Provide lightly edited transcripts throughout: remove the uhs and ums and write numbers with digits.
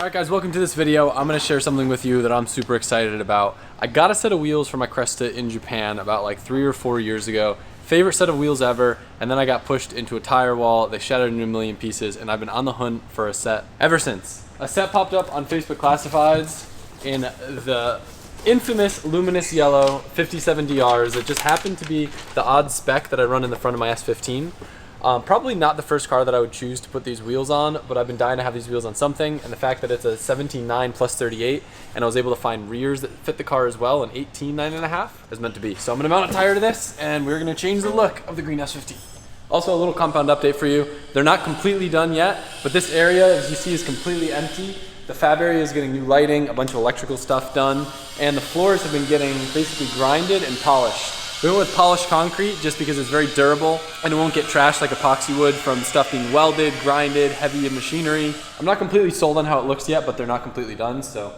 Alright guys, welcome to this video. I'm going to share something with you that I'm super excited about. I got a set of wheels for my Cresta in Japan about like 3 or 4 years ago. Favorite set of wheels ever, and then I got pushed into a tire wall. They shattered into a million pieces, and I've been on the hunt for a set ever since. A set popped up on Facebook Classifieds in the infamous luminous yellow 57DRs. It just happened to be the odd spec that I run in the front of my S15. Probably not the first car that I would choose to put these wheels on, but I've been dying to have these wheels on something, and the fact that it's a 17.9 plus 38, and I was able to find rears that fit the car as well, an 18.9.5 is meant to be. So I'm gonna mount a tire to this, and we're gonna change the look of the green S15. Also, a little compound update for you. They're not completely done yet, but this area, as you see, is completely empty. The fab area is getting new lighting, a bunch of electrical stuff done, and the floors have been getting basically grinded and polished. We went with polished concrete just because it's very durable and it won't get trashed like epoxy would from stuff being welded, grinded, heavy machinery. I'm not completely sold on how it looks yet, but they're not completely done, so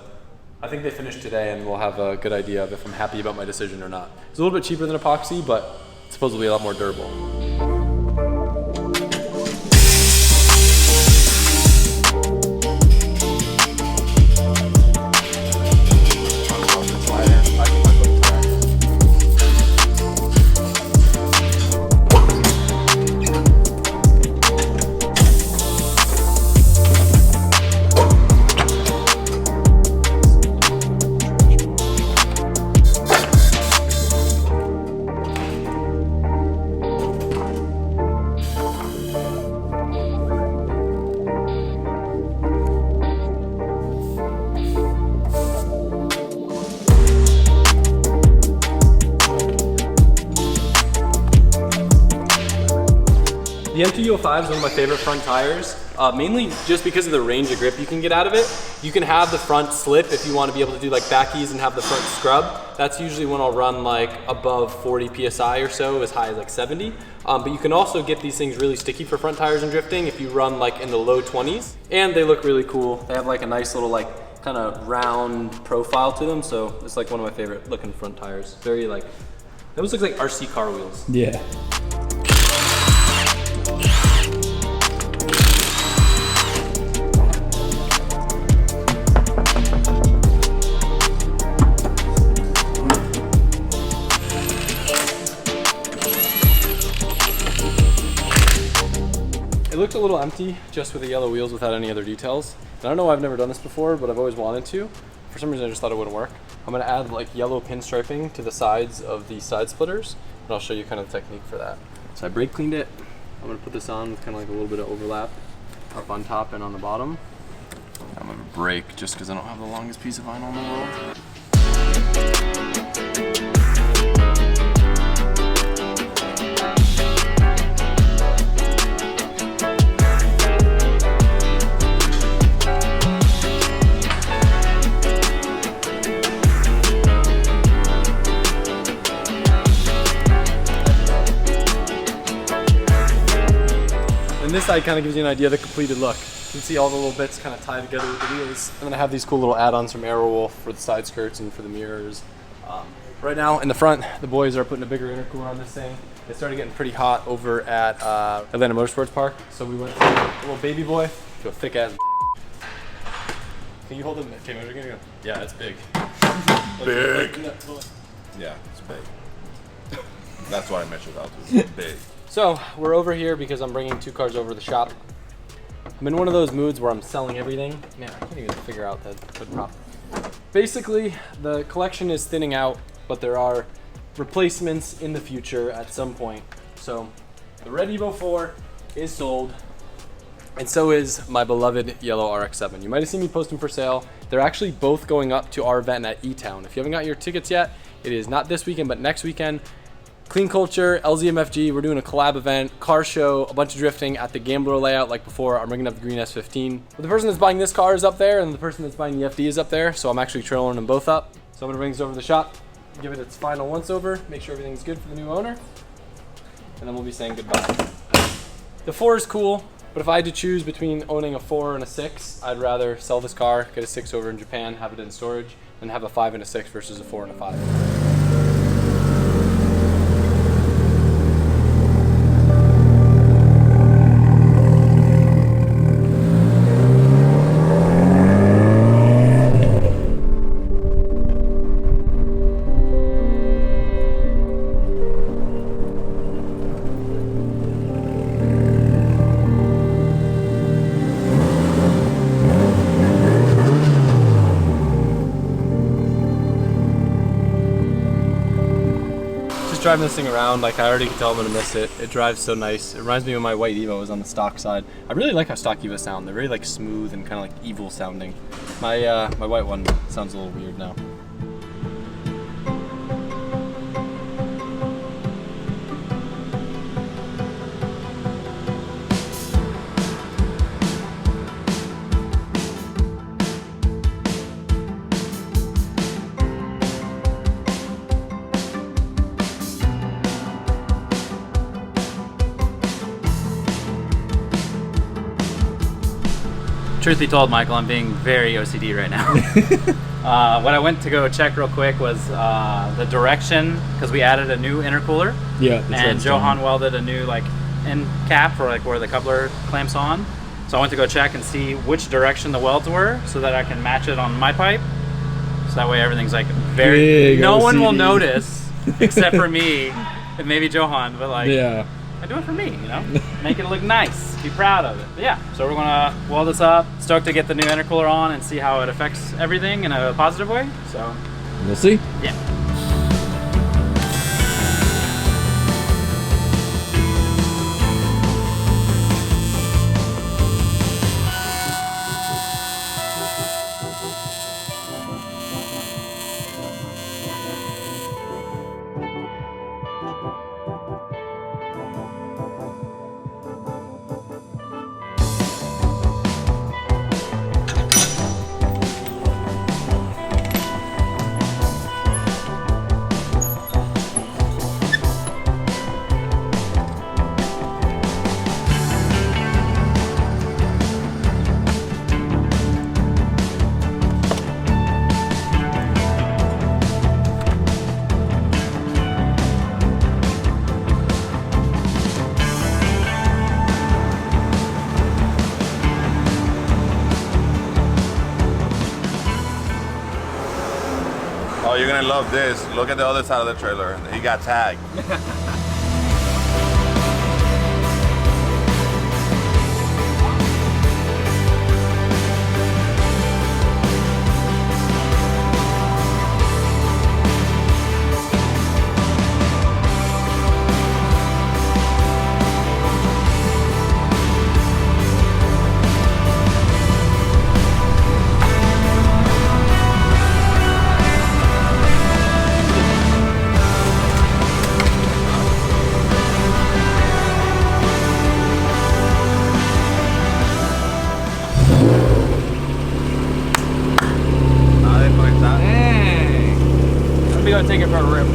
I think they finished today and we'll have a good idea of if I'm happy about my decision or not. It's a little bit cheaper than epoxy, but supposedly a lot more durable. The M2U05 is one of my favorite front tires, mainly just because of the range of grip you can get out of it. You can have the front slip if you want to be able to do like backies and have the front scrub. That's usually when I'll run like above 40 PSI or so, as high as like 70. But you can also get these things really sticky for front tires and drifting if you run like in the low 20s. And they look really cool. They have like a nice little like kind of round profile to them. So it's like one of my favorite looking front tires. Very like, it almost looks like RC car wheels. Yeah. It looks a little empty just with the yellow wheels without any other details. And I don't know why I've never done this before, but I've always wanted to. For some reason I just thought it wouldn't work. I'm gonna add like yellow pinstriping to the sides of the side splitters, and I'll show you kind of the technique for that. So I brake cleaned it. I'm gonna put this on with kind of like a little bit of overlap up on top and on the bottom. I'm gonna brake just because I don't have the longest piece of vinyl in the world. And this side kind of gives you an idea of the completed look. You can see all the little bits kind of tie together with the wheels. And then I have these cool little add-ons from Aerowolf for the side skirts and for the mirrors. Right now in the front, the boys are putting a bigger intercooler on this thing. It started getting pretty hot over at Atlanta Motorsports Park. So we went from a little baby boy to a thick ass. Can you hold it? Okay, we're gonna go. Yeah, it's big. Big. Yeah, it's big. That's why I measured out. It's big. So we're over here because I'm bringing 2 cars over to the shop. I'm in one of those moods where I'm selling everything. Man, I can't even figure out the hood prop. Basically, the collection is thinning out, but there are replacements in the future at some point. So the Red Evo 4 is sold, and so is my beloved yellow RX-7. You might have seen me post them for sale. They're actually both going up to our event at E-Town. If you haven't got your tickets yet, it is not this weekend, but next weekend. Clean Culture, LZMFG, we're doing a collab event, car show, a bunch of drifting at the Gambler layout like before. I'm bringing up the green S15. But the person that's buying this car is up there, and the person that's buying the FD is up there, so I'm actually trailing them both up. So I'm gonna bring this over to the shop, give it its final once over, make sure everything's good for the new owner, and then we'll be saying goodbye. The 4 is cool, but if I had to choose between owning a 4 and a 6, I'd rather sell this car, get a 6 over in Japan, have it in storage, and have a 5 and a 6 versus a 4 and a 5. driving this thing around, like I already can tell I'm gonna miss it. It drives so nice. It reminds me of my white Evo was on the stock side. I really like how stock Evos sound. They're very like smooth and kind of like evil sounding. My my white one sounds a little weird now. Truth be told, Michael, I'm being very OCD right now. What I went to go check real quick was the direction, because we added a new intercooler. Yeah. And Johan welded a new like end cap for like where the coupler clamps on. So I went to go check and see which direction the welds were, so that I can match it on my pipe. So that way everything's like very. Big no OCD. one will notice except for me and maybe Johan, but like. Yeah. I do it for me, you know? Make it look nice, be proud of it. But yeah, so we're gonna weld this up. Stoked to get the new intercooler on and see how it affects everything in a positive way, so. We'll see. Yeah. Oh, you're gonna love this. Look at the other side of the trailer. He got tagged. Let me go take it for a rip.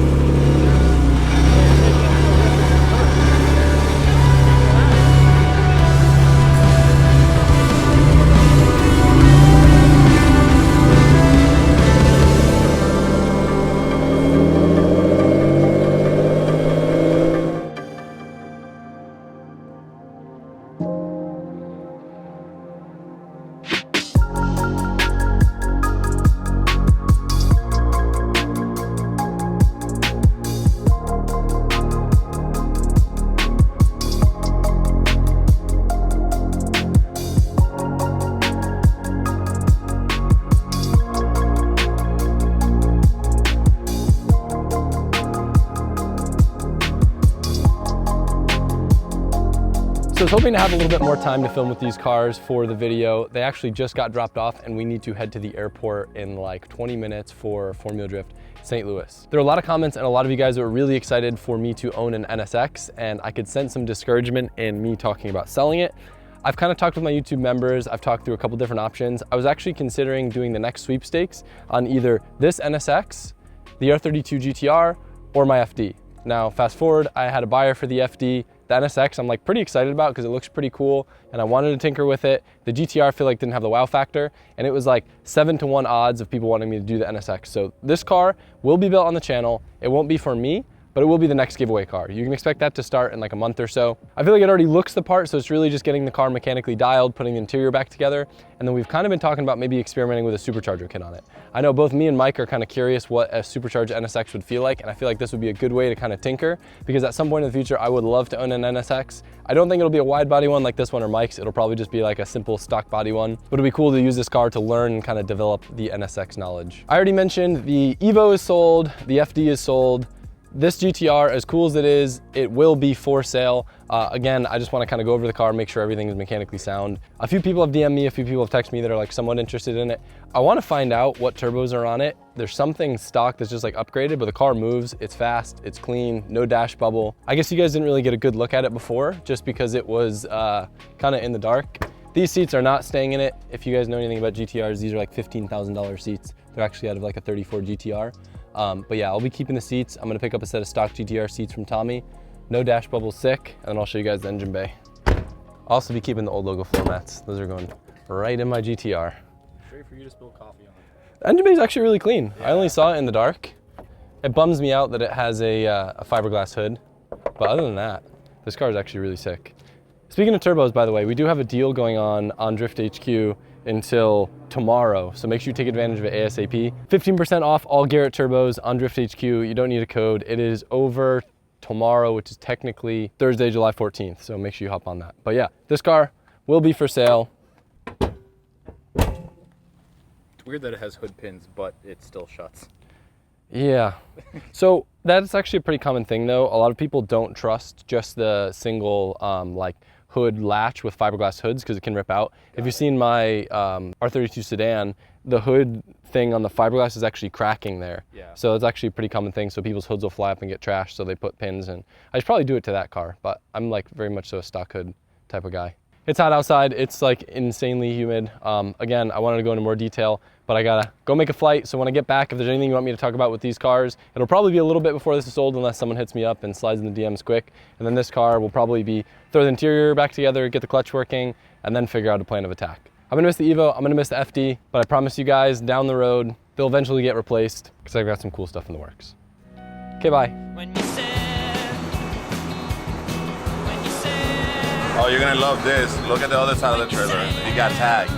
So I was hoping to have a little bit more time to film with these cars for the video. They actually just got dropped off and we need to head to the airport in like 20 minutes for Formula Drift St. Louis. There are a lot of comments and a lot of you guys are really excited for me to own an NSX, and I could sense some discouragement in me talking about selling it. I've kind of talked with my YouTube members. I've talked through a couple different options. I was actually considering doing the next sweepstakes on either this NSX, the R32 GTR, or my FD. Now, fast forward, I had a buyer for the FD. The NSX I'm like pretty excited about because it looks pretty cool and I wanted to tinker with it. The GTR I feel like didn't have the wow factor, and it was like 7-to-1 odds of people wanting me to do the NSX. So this car will be built on the channel. It won't be for me, but it will be the next giveaway car. You can expect that to start in like a month or so. I feel like it already looks the part, so it's really just getting the car mechanically dialed, putting the interior back together, and then we've kind of been talking about maybe experimenting with a supercharger kit on it. I know both me and Mike are kind of curious what a supercharged NSX would feel like, and I feel like this would be a good way to kind of tinker, because at some point in the future, I would love to own an NSX. I don't think it'll be a wide body one like this one or Mike's. It'll probably just be like a simple stock body one, but it'd be cool to use this car to learn and kind of develop the NSX knowledge. I already mentioned the Evo is sold, the FD is sold. this GTR, as cool as it is, it will be for sale. Again, I just want to kind of go over the car, make sure everything is mechanically sound. A few people have DM'd me, a few people have texted me that are like somewhat interested in it. I want to find out what turbos are on it. There's something stock that's just like upgraded, but the car moves, it's fast, it's clean, no dash bubble. I guess you guys didn't really get a good look at it before, just because it was kind of in the dark. These seats are not staying in it. If you guys know anything about GTRs, these are like $15,000 seats. They're actually out of like a 34 GTR. But yeah, I'll be keeping the seats. I'm gonna pick up a set of stock GTR seats from Tommy. No dash bubble sick, and then I'll show you guys the engine bay. I'll also be keeping the old logo floor mats. Those are going right in my GTR. Straight for you to spill coffee on. The engine bay is actually really clean. Yeah. I only saw it in the dark. It bums me out that it has a fiberglass hood, but other than that, this car is actually really sick. Speaking of turbos, by the way, we do have a deal going on Drift HQ until tomorrow, so make sure you take advantage of it ASAP. 15% off all Garrett turbos on Drift HQ. You don't need a code. It is over tomorrow, which is technically Thursday, July 14th, so make sure you hop on that. But yeah, this car will be for sale. It's weird that it has hood pins, but it still shuts. Yeah, so that's actually a pretty common thing though. A lot of people don't trust just the single like hood latch with fiberglass hoods because it can rip out. If you've seen my R32 sedan, the hood thing on the fiberglass is actually cracking there. Yeah. So it's actually a pretty common thing. So people's hoods will fly up and get trashed, so they put pins in. I should probably do it to that car, but I'm like very much so a stock hood type of guy. It's hot outside. It's like insanely humid. Again, I wanted to go into more detail, but I gotta go make a flight. So when I get back, if there's anything you want me to talk about with these cars, it'll probably be a little bit before this is sold unless someone hits me up and slides in the DMs quick. And then this car will probably be throw the interior back together, get the clutch working, and then figure out a plan of attack. I'm gonna miss the Evo, I'm gonna miss the FD, but I promise you guys down the road, they'll eventually get replaced because I've got some cool stuff in the works. Okay, bye. Oh, you're gonna love this. Look at the other side of the trailer. He got tagged.